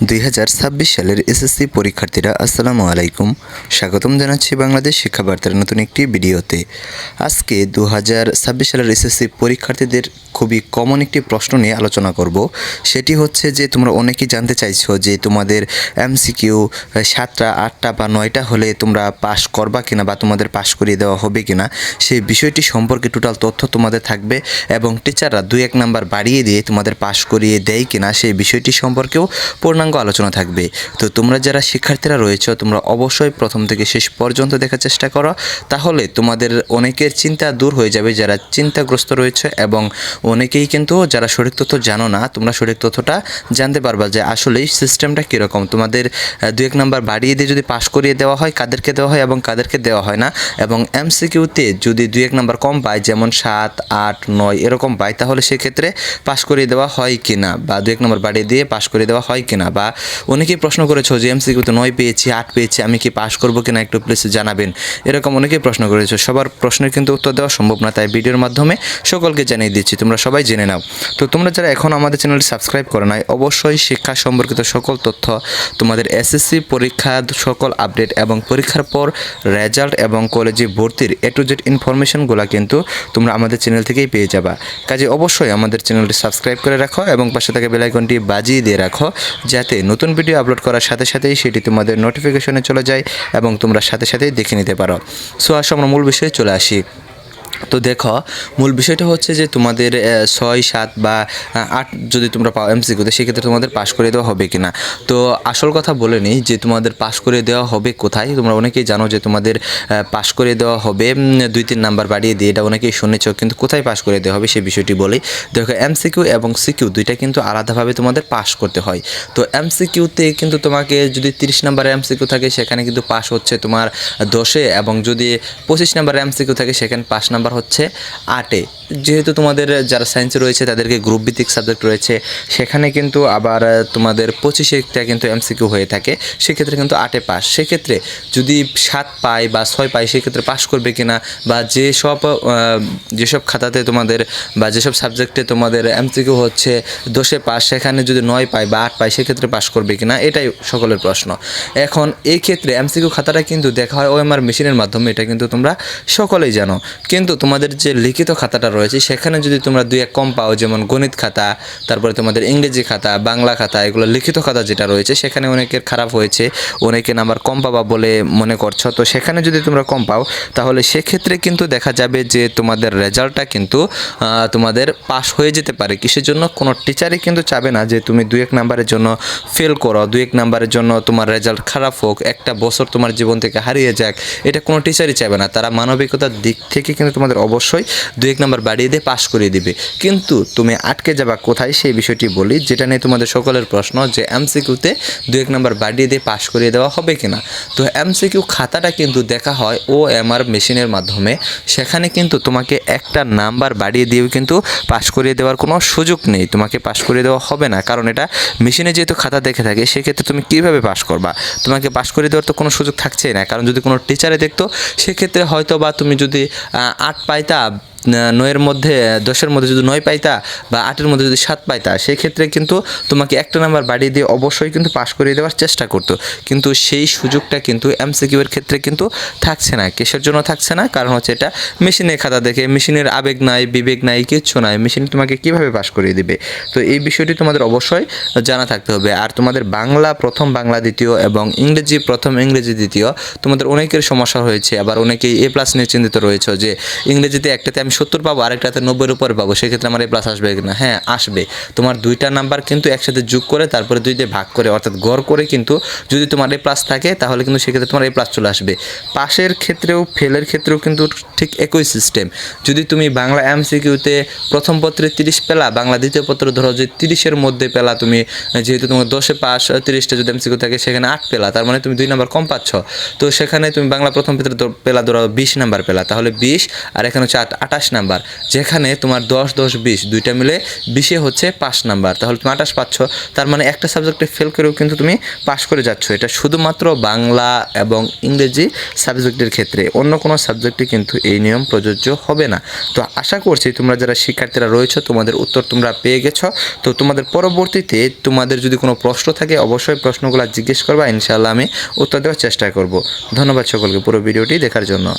2026 সালের এসএসসি পরীক্ষার্থীরা আসসালামু আলাইকুম। স্বাগতম জানাচ্ছি বাংলাদেশ শিক্ষা বার্তার নতুন একটি ভিডিওতে। আজকে 2026 সালের এসএসসি পরীক্ষার্থীদের খুবই কমন একটি প্রশ্ন নিয়ে আলোচনা করব। সেটি হচ্ছে যে তোমরা অনেকেই জানতে চাইছো যে তোমাদের এমসিকিউ 7টা 8টা বা 9টা হলে তোমরা পাস করবা কিনা বা তোমাদের পাস করিয়ে দেওয়া হবে কিনা, সেই বিষয়টি সম্পর্কে টোটাল তথ্য তোমাদের থাকবে এবং টিচাররা 2-1 নাম্বার বাড়িয়ে দিয়ে তোমাদের পাস করিয়ে দেয় কিনা সেই বিষয়টি সম্পর্কেও পূর্ণাঙ্গ আলোচনা থাকবে। তো তোমরা যারা শিক্ষার্থীরা রয়েছো তোমরা অবশ্যই প্রথম থেকে শেষ পর্যন্ত দেখার চেষ্টা করো, তাহলে তোমাদের অনেকের চিন্তা দূর হয়ে যাবে যারা চিন্তাগ্রস্ত রয়েছে, এবং অনেকেই কিন্তু যারা সঠিক তথ্য জানো না তোমরা সঠিক তথ্যটা জানতে পারবা যে আসলে সিস্টেমটা কীরকম। তোমাদের 2-1 নাম্বার বাড়িয়ে দিয়ে যদি পাস করিয়ে দেওয়া হয় কাদেরকে দেওয়া হয় এবং কাদেরকে দেওয়া হয় না, এবং এমসিকিউতে যদি 2-1 নাম্বার কম পায় যেমন 7, 8, 9 এরকম পায় তাহলে সেক্ষেত্রে পাস করিয়ে দেওয়া হয় কিনা বা 2-1 নাম্বার বাড়িয়ে দিয়ে পাস করিয়ে দেওয়া হয় কিনা। বা অনেকেই প্রশ্ন করেছো যে এমসিকিউতে 9 পেয়েছি 8 পেয়েছি আমি কি পাস করবো কিনা একটু প্লিজ জানাবেন, এরকম অনেকেই প্রশ্ন করেছো। সবার প্রশ্নের কিন্তু উত্তর দেওয়া সম্ভব না, তাই ভিডিওর মাধ্যমে সকলকে জানিয়ে দিচ্ছি, তোমরা সবাই জেনে নাও। তো তোমরা যারা এখন আমাদের চ্যানেলটি সাবস্ক্রাইব করো নাই অবশ্যই শিক্ষা সম্পর্কিত সকল তথ্য, তোমাদের এসএসসি পরীক্ষার সকল আপডেট এবং পরীক্ষার পর রেজাল্ট এবং কলেজে ভর্তির A to Z ইনফরমেশনগুলো কিন্তু তোমরা আমাদের চ্যানেল থেকেই পেয়ে যাবা। কাজে অবশ্যই আমাদের চ্যানেলটি সাবস্ক্রাইব করে রাখো এবং পাশে থাকা বেল আইকনটি বাজিয়ে দিয়ে রাখো, যাতে নতুন ভিডিও আপলোড করার সাথে সাথেই সেটি তোমাদের নোটিফিকেশনে চলে যায় এবং তোমরা সাথে সাথেই দেখে নিতে পারো। সো আসো আমরা মূল বিষয়ে চলে আসি। তো দেখো, মূল বিষয়টা হচ্ছে যে তোমাদের 6, 7 বা 8 যদি তোমরা পাও এমসিকিউতে সেক্ষেত্রে তোমাদের পাস করে দেওয়া হবে কিনা। তো আসল কথা বলে নিই যে তোমাদের পাস করে দেওয়া হবে কোথায়। তোমরা অনেকেই জানো যে তোমাদের পাস করে দেওয়া হবে 2-3 নাম্বার বাড়িয়ে দিয়ে, এটা অনেকেই শুনেছ, কিন্তু কোথায় পাস করে দেওয়া হবে সেই বিষয়টি বলি। দেখো, এমসিকিউ এবং সিকিউ দুইটা কিন্তু আলাদাভাবে তোমাদের পাস করতে হয়। তো এমসিকিউতে কিন্তু তোমাকে যদি 30 নাম্বারের এমসিকিউ থাকে সেখানে কিন্তু পাস হচ্ছে তোমার 10-এ, এবং যদি 25 নাম্বারের এমসিকিউ থাকে সেখানে পাস নাম্বার হচ্ছে 8-এ। যেহেতু তোমাদের যারা সায়েন্সে রয়েছে তাদেরকে গ্রুপ ভিত্তিক সাবজেক্ট রয়েছে, সেখানে কিন্তু আবার তোমাদের 25টা কিন্তু এমসিকিউ হয়ে থাকে, সেক্ষেত্রে কিন্তু 8-এ পাস। সেক্ষেত্রে যদি 7 পায় বা 6 পায় সেক্ষেত্রে পাস করবে কিনা, বা যেসব খাতাতে তোমাদের বা যেসব সাবজেক্টে তোমাদের এমসিকিউ হচ্ছে 10-এ পাস সেখানে যদি 9 পায় বা 8 পায় সেক্ষেত্রে পাস করবে কিনা, এটাই সকলের প্রশ্ন। এখন এই ক্ষেত্রে এমসিকিউ খাতাটা কিন্তু দেখা হয় ওএমআর মেশিনের মাধ্যমে, এটা কিন্তু তোমরা সকলেই জানো। কিন্তু তোমাদের যে লিখিত খাতাটা রয়েছে সেখানে যদি তোমরা 2-1 কম পাও, যেমন গণিত খাতা, তারপরে তোমাদের ইংরেজি খাতা, বাংলা খাতা, এগুলো লিখিত খাতা যেটা রয়েছে সেখানে অনেকের খারাপ হয়েছে, অনেকে নাম্বার কম পাবা বলে মনে করছো। তো সেখানে যদি তোমরা কম পাও তাহলে সেক্ষেত্রে কিন্তু দেখা যাবে যে তোমাদের রেজাল্টটা কিন্তু তোমাদের পাস হয়ে যেতে পারে। কিসের জন্য? কোনো টিচারই কিন্তু চাবে না যে তুমি 2-1 নাম্বারের জন্য ফেল করো, 2-1 নাম্বারের জন্য তোমার রেজাল্ট খারাপ হোক, একটা বছর তোমার জীবন থেকে হারিয়ে যাক, এটা কোনো টিচারই চাবে না। তারা মানবিকতার দিক থেকে কিন্তু তোমাদের অবশ্যই 2-1 নাম্বার বাড়িয়ে দিয়ে পাস করিয়ে দিবে। কিন্তু তুমি আটকে যাবা কোথায় সেই বিষয়টি বলি, যেটা নিয়ে তোমাদের সকলের প্রশ্ন যে এমসিকিউতে 2-1 নাম্বার বাড়িয়ে দিয়ে পাস করিয়ে দেওয়া হবে কিনা। তো এমসিকিউ খাতাটা কিন্তু দেখা হয় ওএমআর মেশিনের মাধ্যমে, সেখানে কিন্তু তোমাকে একটা নাম্বার বাড়িয়ে দিয়েও কিন্তু পাস করিয়ে দেওয়ার কোনো সুযোগ নেই, তোমাকে পাস করিয়ে দেওয়া হবে না, কারণ এটা মেশিনে যেহেতু খাতা দেখে থাকে সেক্ষেত্রে তুমি কীভাবে পাস করবা, তোমাকে পাস করিয়ে দেওয়ার তো কোনো সুযোগ থাকছেই না। কারণ যদি কোনো টিচারে দেখতো সেক্ষেত্রে হয়তো বা তুমি যদি 8 পাইতা, 9-এর মধ্যে 10-এর মধ্যে যদি 9 পাইতা বা 8-এর মধ্যে যদি 7 পাইতা, সেক্ষেত্রে কিন্তু তোমাকে একটা নাম্বার বাড়িয়ে দিয়ে অবশ্যই কিন্তু পাস করিয়ে দেওয়ার চেষ্টা করতো। কিন্তু সেই সুযোগটা কিন্তু এমসিকিউ এর ক্ষেত্রে কিন্তু থাকছে না। কিসের জন্য থাকছে না? কারণ হচ্ছে এটা মেশিনের খাতা দেখে, মেশিনের আবেগ নাই, বিবেক নাই, কিচ্ছু নাই, মেশিন তোমাকে কীভাবে পাস করিয়ে দিবে। তো এই বিষয়টি তোমাদের অবশ্যই জানা থাকতে হবে। আর তোমাদের বাংলা প্রথম, বাংলা দ্বিতীয় এবং ইংরেজি প্রথম, ইংরেজি দ্বিতীয় তোমাদের অনেকের সমস্যা হয়েছে, আবার অনেকেই A+ নিয়ে চিন্তিত রয়েছে যে ইংরেজিতে একটাতে আমি 70 পাবো আরেকটাতে 90-এর উপরে পাবো, সেক্ষেত্রে আমার A+ আসবে কিনা। হ্যাঁ, আসবে। তোমার 2টা নাম্বার কিন্তু একসাথে যোগ করে তারপরে 2 দিয়ে ভাগ করে অর্থাৎ গড় করে কিন্তু যদি তোমার A+ থাকে তাহলে কিন্তু সেক্ষেত্রে তোমার A+ চলে আসবে। পাশের ক্ষেত্রেও ফেলের ক্ষেত্রেও কিন্তু ঠিক একই সিস্টেম। যদি তুমি বাংলা এমসিকিউতে প্রথম পত্রে 30 পেলা, বাংলা দ্বিতীয় পত্র ধরো যে 30-এর মধ্যে পেলা তুমি, যেহেতু তোমার 10-এ পাস 30টা যদি এমসিকিউ থাকে সেখানে 8 পেলা, তার মানে তুমি 2 নাম্বার কম পাচ্ছ। তো সেখানে তুমি বাংলা প্রথম পত্রে পেলা ধরো 20 নাম্বার পেলা, তাহলে 20 আর এখানে হচ্ছে 28 28 নাম্বার, যেখানে তোমার 10 10 20 দুইটা মিলে 20-এ হচ্ছে 5 নাম্বার, তাহলে তুমি 28 পাচ্ছ। তার মানে একটা সাবজেক্টে ফেল করেও কিন্তু তুমি পাস করে যাচ্ছ। এটা শুধুমাত্র বাংলা এবং ইংরেজি সাবজেক্টের ক্ষেত্রে, অন্য কোনো সাবজেক্টে কিন্তু এই নিয়ম প্রযোজ্য হবে না। তো আশা করছি তোমরা যারা শিক্ষার্থীরা রয়েছে তোমাদের উত্তর তোমরা পেয়ে গেছো। তো তোমাদের পরবর্তীতে তোমাদের যদি কোনো প্রশ্ন থাকে অবশ্যই প্রশ্নগুলো জিজ্ঞেস করবা, ইনশাআল্লাহ আমি উত্তর দেওয়ার চেষ্টা করব। ধন্যবাদ সকলকে পুরো ভিডিওটি দেখার জন্য।